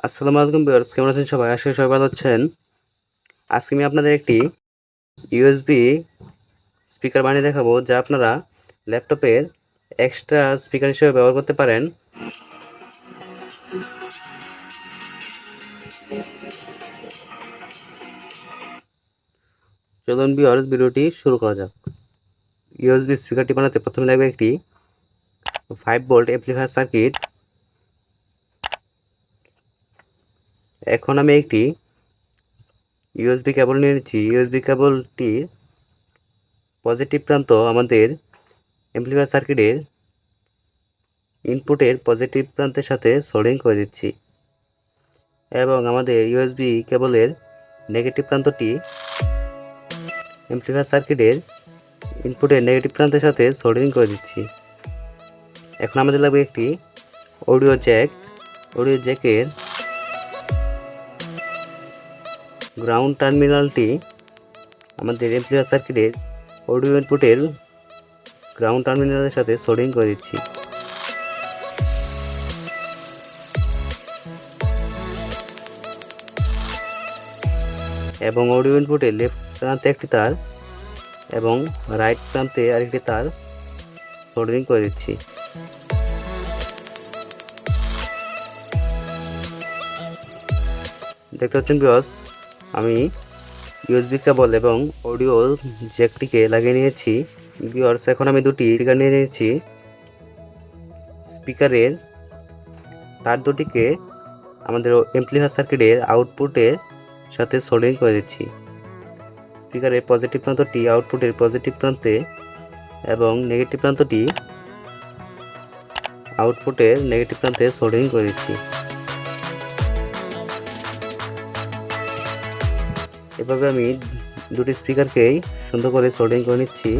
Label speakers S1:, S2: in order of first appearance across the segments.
S1: আসসালামু আলাইকুম ভিউয়ার্স, কেমন আছেন সবাই? আশা করি সবাই ভালো আছেন। আজকে আমি আপনাদের একটি ইউএসবি স্পিকার বানিয়ে দেখাবো, যা আপনারা ল্যাপটপের এক্সট্রা স্পিকার হিসেবে ব্যবহার করতে পারেন। চলুন ভিউয়ার্স, ভিডিওটি শুরু করা যাক। ইউএসবি স্পিকারটি বানাতে প্রথমে লাগবে একটি 5 ভোল্ট অ্যাম্পলিফায়ার সার্কিট। এখন আমি একটি ইউএসবি কেবল নিয়ে নিচ্ছি। ইউএসবি কেবলটির পজিটিভ প্রান্ত আমাদের অ্যাম্পলিফায়ার সার্কিটের ইনপুটের পজিটিভ প্রান্তের সাথে সোল্ডিং করে দিচ্ছি এবং আমাদের ইউএসবি কেবলের নেগেটিভ প্রান্তটি অ্যাম্পলিফায়ার সার্কিটের ইনপুটের নেগেটিভ প্রান্তের সাথে সোল্ডিং করে দিচ্ছি। এখন আমাদের লাগবে একটি অডিও জ্যাক। অডিও জ্যাকের গ্রাউন্ড টার্মিনালটি আমাদের অ্যাম্পলিফায়ার সার্কিটের অডিও ইনপুটের গ্রাউন্ড টার্মিনালের সাথে সোল্ডিং করে দিচ্ছি। এবং অডিও ইনপুটের লেফট প্রান্তে একটি তার এবং রাইট প্রান্তে আরেকটি তার সোল্ডারিং করে দিচ্ছি। দেখতে পাচ্ছেন ভিউয়ার্স, আমি ইউএসবি কেবল এবং অডিও জ্যাকটিকে লাগিয়ে নিয়েছি। ভিউয়ার্স, এখন আমি দুটি স্পিকার নিয়ে নিয়েছি। স্পিকারের তার দুটিকে আমাদের অ্যাম্পলিফায়ার সার্কিটের আউটপুটের সাথে সোল্ডারিং করে দিচ্ছি। স্পিকারের পজিটিভ প্রান্তটি আউটপুটের পজিটিভ প্রান্তে এবং নেগেটিভ প্রান্তটি আউটপুটের নেগেটিভ প্রান্তে সোল্ডারিং করে দিচ্ছি। এভাবে আমি দুটি স্পিকারকেই সুন্দর করে সোল্ডারিং করে নিচ্ছি।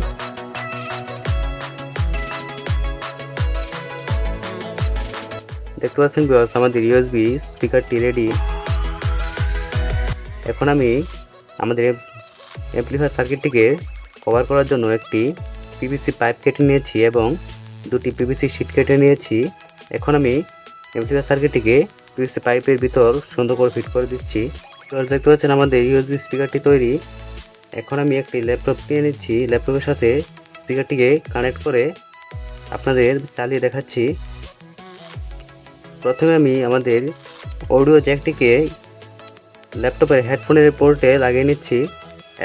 S1: দেখতে পাচ্ছেন ভিউয়ার্স, আমাদের ইউএসবি স্পিকারটি রেডি। এখন আমি আমাদের অ্যাম্পলিফায়ার সার্কিটটিকে কভার করার জন্য একটি পিভিসি পাইপ কেটে নিয়েছি এবং দুটি পিভিসি শীট কেটে নিয়েছি। এখন আমি অ্যাম্পলিফায়ার সার্কিটটিকে পিভিসি পাইপের ভিতর সুন্দর করে ফিট করে দিচ্ছি। দেখতে পাচ্ছেন আমাদের ইউএসবি স্পিকারটি তৈরি। এখন আমি একটি ল্যাপটপ নিয়ে নিচ্ছি। ল্যাপটপের সাথে স্পিকারটিকে কানেক্ট করে আপনাদের চালিয়ে দেখাচ্ছি। প্রথমে আমি আমাদের অডিও জ্যাকটিকে ল্যাপটপের হেডফোনের পোর্টে লাগিয়ে নিচ্ছি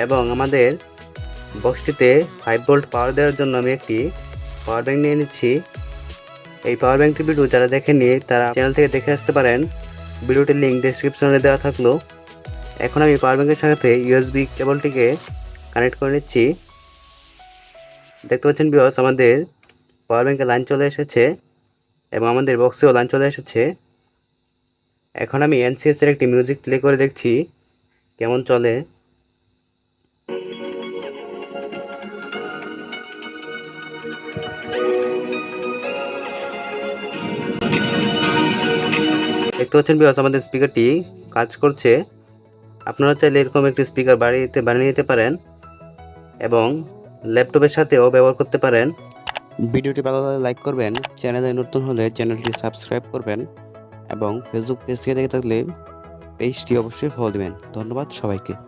S1: এবং আমাদের বক্সটিতে 5 ভোল্ট পাওয়ার দেওয়ার জন্য আমি একটি পাওয়ার ব্যাংক নিয়ে নিচ্ছি। এই পাওয়ার ব্যাংকটির ভিডিও যারা দেখেননি তারা চ্যানেল থেকে দেখে আসতে পারেন। ভিডিওটির লিঙ্ক ডেসক্রিপশনে দেওয়া থাকলো। এখন আমি পাওয়ার ব্যাংকের সাথে ইউএসবি কেবলটিকে কানেক্ট করে নিচ্ছি। দেখতে পাচ্ছেন ভিউয়ার্স, আমাদের পাওয়ার ব্যাংকে লাইন চলে এসেছে এবং আমাদের বক্সেও লাইন চলে এসেছে। এখন আমি এনসিএস এর একটি মিউজিক প্লে করে দেখছি কেমন চলে। দেখতে পাচ্ছেন ভিউয়ার্স, আমাদের স্পিকারটি কাজ করছে। আপনারা চাইলে এরকম একটি স্পিকার বানিয়ে নিতে পারেন এবং ল্যাপটপের সাথেও ব্যবহার করতে পারেন। ভিডিওটি ভালো লাগলে লাইক করবেন, চ্যানেলে নতুন হলে চ্যানেলটি সাবস্ক্রাইব করবেন এবং ফেসবুক পেজ থেকে দেখে থাকলে পেজটি অবশ্যই ফলো দিবেন। ধন্যবাদ সবাইকে।